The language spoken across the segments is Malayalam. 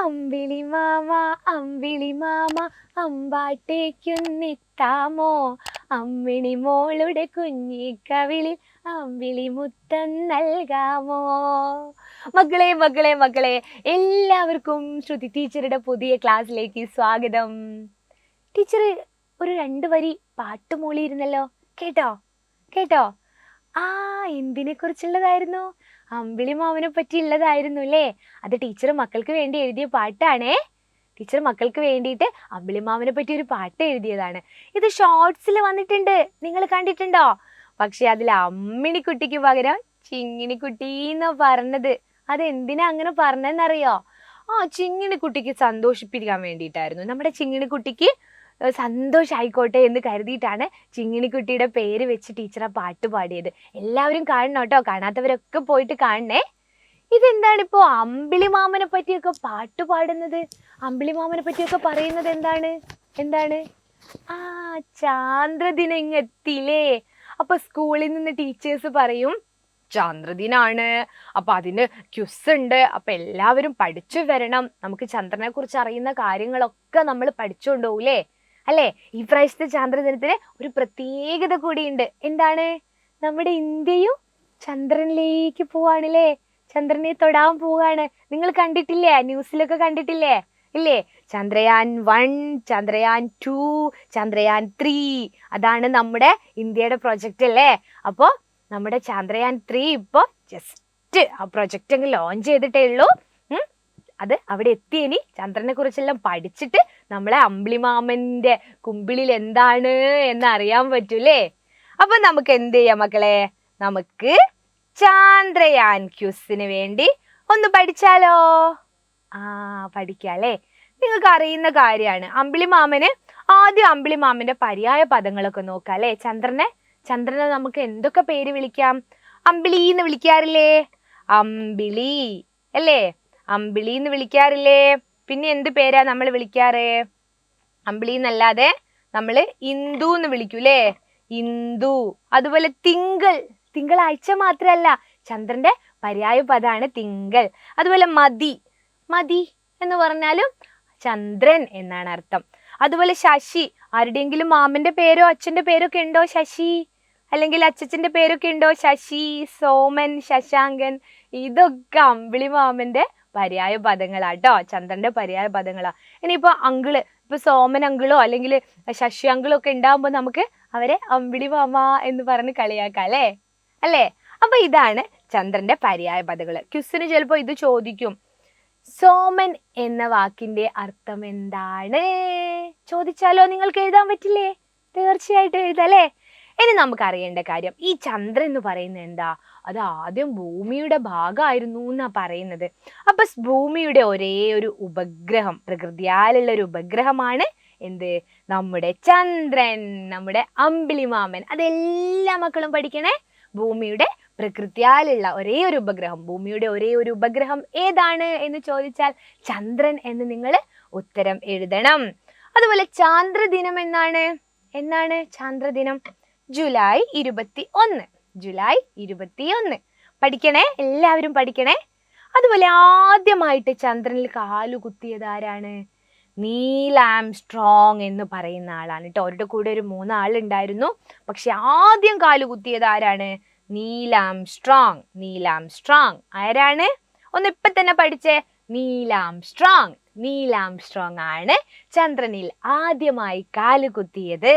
അമ്പിളി മാമ അമ്പിളി മാമ അമ്പാട്ടേക്കുന്നിത്താമോ അമ്മിണി മോളുടെ കുഞ്ഞിക്കവിളിൽ അമ്പിളി മുത്തം നൽകാമോ. മക്കളെ മക്കളെ മക്കളെ എല്ലാവർക്കും ശ്രുതി ടീച്ചറുടെ പുതിയ ക്ലാസ്സിലേക്ക് സ്വാഗതം. ടീച്ചർ ഒരു 2 വരി പാട്ട് മൂളിയിരുന്നല്ലോ, കേട്ടോ കേട്ടോ? എന്തിനെ കുറിച്ചുള്ളതായിരുന്നു? അമ്പിളി മാമനെ പറ്റി ഉള്ളതായിരുന്നു അല്ലേ? അത് ടീച്ചർ മക്കൾക്ക് വേണ്ടി എഴുതിയ പാട്ടാണേ. ടീച്ചർ മക്കൾക്ക് വേണ്ടിയിട്ട് അമ്പിളി മാമനെ പറ്റി ഒരു പാട്ട് എഴുതിയതാണ്. ഇത് ഷോർട്സിൽ വന്നിട്ടുണ്ട്, നിങ്ങൾ കണ്ടിട്ടുണ്ടോ? പക്ഷെ അതിൽ അമ്മിണിക്കുട്ടിക്ക് പകരം ചിങ്ങിണിക്കുട്ടി എന്നാ പറഞ്ഞത്. അതെന്തിനാ അങ്ങനെ പറഞ്ഞെന്നറിയോ? ചിങ്ങിണിക്കുട്ടിക്ക് സന്തോഷിപ്പിക്കാൻ വേണ്ടിയിട്ടായിരുന്നു. നമ്മുടെ ചിങ്ങിണിക്കുട്ടിക്ക് സന്തോഷായിക്കോട്ടെ എന്ന് കരുതിയിട്ടാണ് ചിങ്ങിണിക്കുട്ടിയുടെ പേര് വെച്ച് ടീച്ചർ ആ പാട്ട് പാടിയത്. എല്ലാവരും കാണണം കേട്ടോ, കാണാത്തവരൊക്കെ പോയിട്ട് കാണണേ. ഇതെന്താണ് ഇപ്പോ അമ്പിളി മാമനെ പറ്റിയൊക്കെ പാട്ട് പാടുന്നത്? അമ്പിളി മാമനെ പറ്റിയൊക്കെ പറയുന്നത് എന്താണ്? ചാന്ദ്രദിനം ഇങ്ങെത്തിയില്ലേ? അപ്പൊ സ്കൂളിൽ നിന്ന് ടീച്ചേഴ്സ് പറയും ചന്ദ്രദിനാണ്, അപ്പൊ അതിന് ക്വിസ് ഉണ്ട്, അപ്പൊ എല്ലാവരും പഠിച്ചു വരണം. നമുക്ക് ചന്ദ്രനെ കുറിച്ച് അറിയുന്ന കാര്യങ്ങളൊക്കെ നമ്മൾ പഠിച്ചുകൊണ്ടുപോകൂലേ അല്ലേ? ഈ പ്രാവശ്യത്തെ ചന്ദ്രദിനത്തിന് ഒരു പ്രത്യേകത കൂടിയുണ്ട്. എന്താണ്? നമ്മുടെ ഇന്ത്യയും ചന്ദ്രനിലേക്ക് പോവാണല്ലേ, ചന്ദ്രനെ തൊടാൻ പോവാണ്. നിങ്ങൾ കണ്ടിട്ടില്ലേ? ന്യൂസിലൊക്കെ കണ്ടിട്ടില്ലേ? ഇല്ലേ? ചന്ദ്രയാൻ 1, ചന്ദ്രയാൻ 2, ചന്ദ്രയാൻ 3 അതാണ് നമ്മുടെ ഇന്ത്യയുടെ പ്രൊജക്റ്റ് അല്ലേ? അപ്പോൾ നമ്മുടെ ചന്ദ്രയാൻ 3 ഇപ്പോൾ ജസ്റ്റ് ആ പ്രൊജക്റ്റ് അങ്ങ് ലോഞ്ച് ചെയ്തിട്ടേ ഉള്ളൂ. അത് അവിടെ എത്തിയിനി ചന്ദ്രനെ കുറിച്ചെല്ലാം പഠിച്ചിട്ട് നമ്മളെ അമ്പിളി മാമന്റെ കുമ്പിളിൽ എന്താണ് എന്ന് അറിയാൻ പറ്റൂലേ? അപ്പൊ നമുക്ക് എന്ത് ചെയ്യാം മക്കളെ? നമുക്ക് ചന്ദ്രയാൻ ക്യൂസിന് വേണ്ടി ഒന്ന് പഠിച്ചാലോ? പഠിക്കാം അല്ലേ? നിങ്ങൾക്ക് അറിയുന്ന കാര്യമാണ്. ആദ്യം അമ്പിളി മാമന്റെ പര്യായ പദങ്ങളൊക്കെ നോക്കാം അല്ലേ? ചന്ദ്രനെ നമുക്ക് എന്തൊക്കെ പേര് വിളിക്കാം? അമ്പിളി എന്ന് വിളിക്കാറില്ലേ? അമ്പിളി അല്ലേ? അമ്പിളി എന്ന് വിളിക്കാറില്ലേ? പിന്നെ എന്ത് പേരാ നമ്മൾ വിളിക്കാറ്? അമ്പിളി എന്നല്ലാതെ നമ്മൾ ഇന്ദു എന്ന് വിളിക്കൂലേ? ഇന്ദു. അതുപോലെ തിങ്കളാഴ്ച മാത്രല്ല, ചന്ദ്രന്റെ പര്യായ പദമാണ് തിങ്കൾ. അതുപോലെ മതി എന്ന് പറഞ്ഞാലും ചന്ദ്രൻ എന്നാണ് അർത്ഥം. അതുപോലെ ശശി. ആരുടെയെങ്കിലും മാമന്റെ പേരോ അച്ഛന്റെ പേരോ ഒക്കെ ഉണ്ടോ? ശശി. അല്ലെങ്കിൽ അച്ഛച്ചന്റെ പേരൊക്കെ ഉണ്ടോ? ശശി, സോമൻ, ശശാങ്കൻ. ഇതൊക്കെ അമ്പിളി മാമന്റെ പര്യായ പദങ്ങളാട്ടോ, ചന്ദ്രന്റെ പര്യായ പദങ്ങളാ. ഇനിയിപ്പോ ഇപ്പൊ സോമൻ അങ്കിളോ അല്ലെങ്കിൽ ശശി അങ്കിളോ ഒക്കെ ഉണ്ടാവുമ്പോ നമുക്ക് അവരെ അമ്പിളി മാമ എന്ന് പറഞ്ഞ് കളിയാക്കാം അല്ലേ? അപ്പൊ ഇതാണ് ചന്ദ്രന്റെ പര്യായ പദങ്ങള്. ക്വിസിന് ചിലപ്പോ ഇത് ചോദിക്കും. സോമൻ എന്ന വാക്കിന്റെ അർത്ഥം എന്താണ്? ചോദിച്ചാലോ? നിങ്ങൾക്ക് എഴുതാൻ പറ്റില്ലേ? തീർച്ചയായിട്ടും എഴുതല്ലേ? ഇനി നമുക്ക് അറിയേണ്ട കാര്യം, ഈ ചന്ദ്രൻ എന്ന് പറയുന്നത് എന്താ? അത് ആദ്യം ഭൂമിയുടെ ഭാഗമായിരുന്നു എന്നാ പറയുന്നത്. അപ്പൊ ഭൂമിയുടെ ഒരേ ഒരു ഉപഗ്രഹം, പ്രകൃതിയാലുള്ള ഒരു ഉപഗ്രഹമാണ് എന്ത്? നമ്മുടെ ചന്ദ്രൻ, നമ്മുടെ അമ്പിളി മാമൻ. അതെല്ലാ മക്കളും പഠിക്കണേ. ഭൂമിയുടെ പ്രകൃതിയാലുള്ള ഒരേ ഒരു ഉപഗ്രഹം, ഭൂമിയുടെ ഒരേ ഒരു ഉപഗ്രഹം ഏതാണ് എന്ന് ചോദിച്ചാൽ ചന്ദ്രൻ എന്ന് നിങ്ങൾ ഉത്തരം എഴുതണം. അതുപോലെ ചാന്ദ്രദിനം എന്നാണ് ചാന്ദ്രദിനം? ജൂലൈ 21. പഠിക്കണേ, എല്ലാവരും പഠിക്കണേ. അതുപോലെ ആദ്യമായിട്ട് ചന്ദ്രനിൽ കാലുകുത്തിയത് ആരാണ്? നീൽ ആംസ്ട്രോങ് എന്ന് പറയുന്ന ആളാണ് കേട്ടോ. അവരുടെ കൂടെ ഒരു 3 ആളുണ്ടായിരുന്നു. പക്ഷെ ആദ്യം കാലുകുത്തിയത് ആരാണ്? Neil Armstrong. ആരാണ്? ഒന്ന് ഇപ്പൊ തന്നെ പഠിച്ചേ. നീൽ ആംസ്ട്രോങ് ആണ് ചന്ദ്രനിൽ ആദ്യമായി കാലുകുത്തിയത്.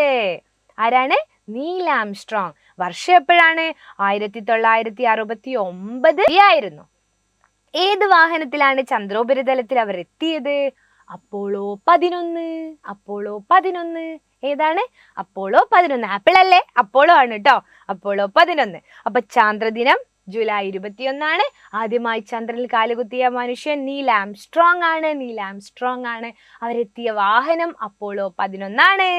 ആരാണ്? Neil Armstrong. വർഷം എപ്പോഴാണ്? 1969 ആയിരുന്നു. ഏത് വാഹനത്തിലാണ് ചന്ദ്രോപരിതലത്തിൽ അവർ എത്തിയത്? അപ്പോളോ 11. ഏതാണ്? അപ്പോളോ 11. ആപ്പിൾ അല്ലേ? അപ്പോളോ ആണ് കേട്ടോ. അപ്പോളോ 11. അപ്പൊ ചന്ദ്രദിനം ജൂലൈ 21 ആദ്യമായി ചന്ദ്രനിൽ കാലുകുത്തിയ മനുഷ്യൻ നീൽ ആംസ്ട്രോങ് ആണ്. അവരെത്തിയ വാഹനം അപ്പോളോ 11.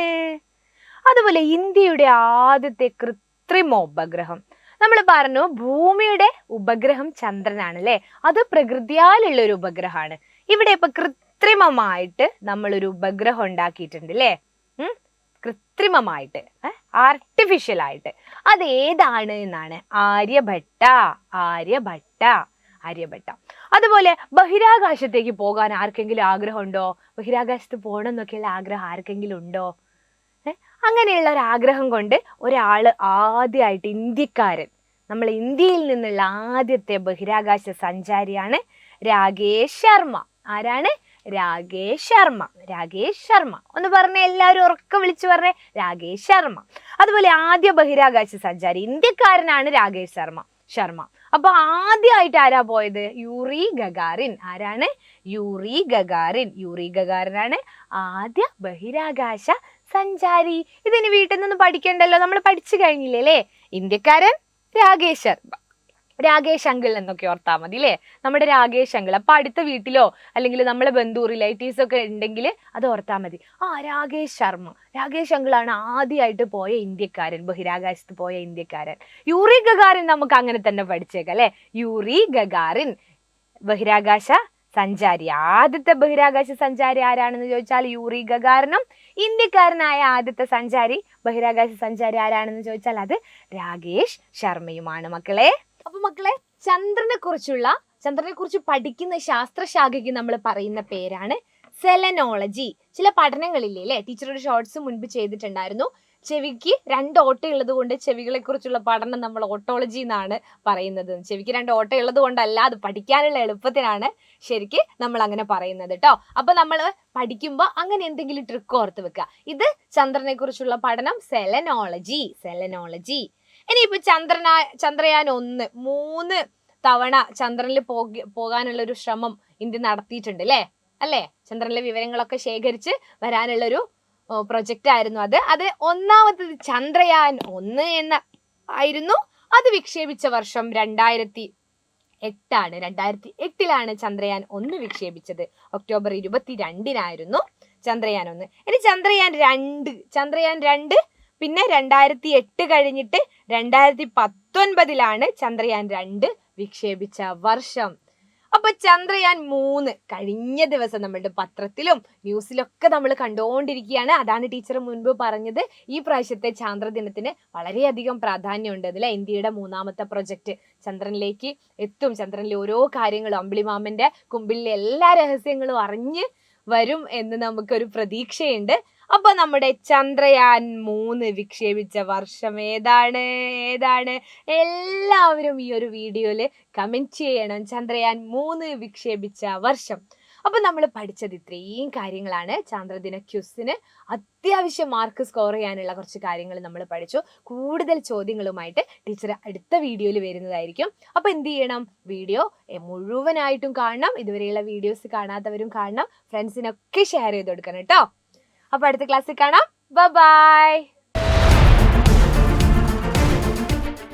അതുപോലെ ഇന്ത്യയുടെ ആദ്യത്തെ കൃത്രിമ ഉപഗ്രഹം, നമ്മൾ പറഞ്ഞു ഭൂമിയുടെ ഉപഗ്രഹം ചന്ദ്രനാണ് അല്ലേ? അത് പ്രകൃതിയാലുള്ള ഒരു ഉപഗ്രഹമാണ്. ഇവിടെ ഇപ്പൊ കൃത്രിമമായിട്ട് നമ്മളൊരു ഉപഗ്രഹം ഉണ്ടാക്കിയിട്ടുണ്ട് അല്ലേ? കൃത്രിമമായിട്ട്, ആർട്ടിഫിഷ്യൽ ആയിട്ട്. അത് ഏതാണ് എന്നാണ്? ആര്യഭട്ട. ആര്യഭട്ട. അതുപോലെ ബഹിരാകാശത്തേക്ക് പോകാൻ ആർക്കെങ്കിലും ആഗ്രഹമുണ്ടോ? ബഹിരാകാശത്ത് പോകണം എന്നൊക്കെയുള്ള ആഗ്രഹം ആർക്കെങ്കിലും ഉണ്ടോ? അങ്ങനെയുള്ള ഒരു ആഗ്രഹം കൊണ്ട് ഒരാള് ആദ്യമായിട്ട് ഇന്ത്യക്കാരൻ, നമ്മൾ ഇന്ത്യയിൽ നിന്നുള്ള ആദ്യത്തെ ബഹിരാകാശ സഞ്ചാരിയാണ് രാകേഷ് ശർമ്മ. ആരാണ്? രാകേഷ് ശർമ്മ. രാകേഷ് ശർമ്മ ഒന്ന് പറഞ്ഞേ, എല്ലാവരും ഉറക്കെ വിളിച്ചു പറഞ്ഞേ, രാകേഷ് ശർമ്മ. അതുപോലെ ആദ്യ ബഹിരാകാശ സഞ്ചാരി ഇന്ത്യക്കാരനാണ് രാകേഷ് ശർമ്മ. അപ്പൊ ആദ്യമായിട്ട് ആരാ പോയത്? Yuri Gagarin. ആരാണ്? Yuri Gagarin. യൂറി ഗഗാറിനാണ് ആദ്യ ബഹിരാകാശ സഞ്ചാരി. ഇതിന് വീട്ടിൽ നിന്ന് പഠിക്കണ്ടല്ലോ, നമ്മൾ പഠിച്ചു കഴിഞ്ഞില്ലേ അല്ലേ? ഇന്ത്യക്കാരൻ രാകേഷ് ശർമ്മ, രാകേഷ് അങ്കിൾ എന്നൊക്കെ ഓർത്താ മതി അല്ലേ? നമ്മുടെ രാകേഷ് അങ്കിൾ. അപ്പൊ അടുത്ത വീട്ടിലോ അല്ലെങ്കിൽ നമ്മളെ ബന്ധു റിലേറ്റീവ്സ് ഒക്കെ ഉണ്ടെങ്കിൽ അത് ഓർത്താ മതി. രാകേഷ് ശർമ്മ, രാകേഷ് അങ്കിളാണ് ആദ്യമായിട്ട് പോയ ഇന്ത്യക്കാരൻ, ബഹിരാകാശത്ത് പോയ ഇന്ത്യക്കാരൻ. യൂറി ഗഗാറിൻ നമുക്ക് അങ്ങനെ തന്നെ പഠിച്ചേക്കാം അല്ലെ? യൂറി ഗഗാറിൻ ബഹിരാകാശ സഞ്ചാരി. ആദ്യത്തെ ബഹിരാകാശ സഞ്ചാരി ആരാണെന്ന് ചോദിച്ചാൽ യൂറി ഗഗാറിനും, ഇന്ത്യക്കാരനായ ആദ്യത്തെ ബഹിരാകാശ സഞ്ചാരി ആരാണെന്ന് ചോദിച്ചാൽ അത് രാകേഷ് ശർമ്മയുമാണ് മക്കളെ. അപ്പൊ മക്കളെ, ചന്ദ്രനെ കുറിച്ച് പഠിക്കുന്ന ശാസ്ത്രശാഖയ്ക്ക് നമ്മൾ പറയുന്ന പേരാണ് സെലനോളജി. ചില പഠനങ്ങളില്ലേ അല്ലെ? ടീച്ചർ ഒരു ഷോർട്സ് മുൻപ് ചെയ്തിട്ടുണ്ടായിരുന്നു. ചെവിക്ക് 2 ഓട്ടയുള്ളത് കൊണ്ട് ചെവികളെ കുറിച്ചുള്ള പഠനം നമ്മൾ ഓട്ടോളജി എന്നാണ് പറയുന്നത്. ചെവിക്ക് 2 ഓട്ടയുള്ളത് കൊണ്ടല്ല, അത് പഠിക്കാനുള്ള എളുപ്പത്തിനാണ് ശരിക്ക് നമ്മൾ അങ്ങനെ പറയുന്നത് കേട്ടോ. അപ്പൊ നമ്മൾ പഠിക്കുമ്പോൾ അങ്ങനെ എന്തെങ്കിലും ട്രിക്ക് ഓർത്ത് വെക്കുക. ഇത് ചന്ദ്രനെ കുറിച്ചുള്ള പഠനം സെലനോളജി. ഇനിയിപ്പോ ചന്ദ്രയാൻ 1 3 തവണ ചന്ദ്രനിൽ പോകാനുള്ള ഒരു ശ്രമം ഇന്ത്യ നടത്തിയിട്ടുണ്ട് അല്ലേ? ചന്ദ്രനിലെ വിവരങ്ങളൊക്കെ ശേഖരിച്ച് വരാനുള്ളൊരു പ്രൊജക്റ്റ് ആയിരുന്നു അത്. ഒന്നാമത്തത് ചന്ദ്രയാൻ 1 ആയിരുന്നു. അത് വിക്ഷേപിച്ച വർഷം 2008 ആണ്. 2008 ചന്ദ്രയാൻ 1 വിക്ഷേപിച്ചത്. ഒക്ടോബർ 22 ചന്ദ്രയാൻ 1. ഇനി ചന്ദ്രയാൻ 2 പിന്നെ 2008 കഴിഞ്ഞിട്ട് 2019 ചന്ദ്രയാൻ 2 വിക്ഷേപിച്ച വർഷം. അപ്പൊ ചന്ദ്രയാൻ 3 കഴിഞ്ഞ ദിവസം നമ്മളുടെ പത്രത്തിലും ന്യൂസിലൊക്കെ നമ്മൾ കണ്ടുകൊണ്ടിരിക്കുകയാണ്. അതാണ് ടീച്ചർ മുൻപ് പറഞ്ഞത്, ഈ പ്രാവശ്യത്തെ ചാന്ദ്രദിനത്തിന് വളരെയധികം പ്രാധാന്യമുണ്ട് അല്ലേ? ഇന്ത്യയുടെ 3ാമത്തെ പ്രൊജക്ട് ചന്ദ്രനിലേക്ക് എത്തും. ചന്ദ്രനിലെ ഓരോ കാര്യങ്ങളും, അമ്പിളിമാമന്റെ കുമ്പിളിലെ എല്ലാ രഹസ്യങ്ങളും അറിഞ്ഞ് വരും എന്ന് നമുക്കൊരു പ്രതീക്ഷയുണ്ട്. അപ്പൊ നമ്മുടെ ചന്ദ്രയാൻ 3 വിക്ഷേപിച്ച വർഷം ഏതാണ്? എല്ലാവരും ഈ ഒരു വീഡിയോയില് കമന്റ് ചെയ്യണം, ചന്ദ്രയാൻ 3 വിക്ഷേപിച്ച വർഷം. അപ്പൊ നമ്മൾ പഠിച്ചത് ഇത്രയും കാര്യങ്ങളാണ്. ചാന്ദ്രദിന ക്വിസിന് അത്യാവശ്യം മാർക്ക് സ്കോർ ചെയ്യാനുള്ള കുറച്ച് കാര്യങ്ങൾ നമ്മൾ പഠിച്ചു. കൂടുതൽ ചോദ്യങ്ങളുമായിട്ട് ടീച്ചർ അടുത്ത വീഡിയോയിൽ വരുന്നതായിരിക്കും. അപ്പൊ എന്ത് ചെയ്യണം? വീഡിയോ മുഴുവനായിട്ടും കാണണം. ഇതുവരെയുള്ള വീഡിയോസ് കാണാത്തവരും കാണണം. ഫ്രണ്ട്സിനൊക്കെ ഷെയർ ചെയ്ത് കൊടുക്കണം കേട്ടോ. അപ്പൊ അടുത്ത ക്ലാസ്സിൽ കാണാം. ബൈ.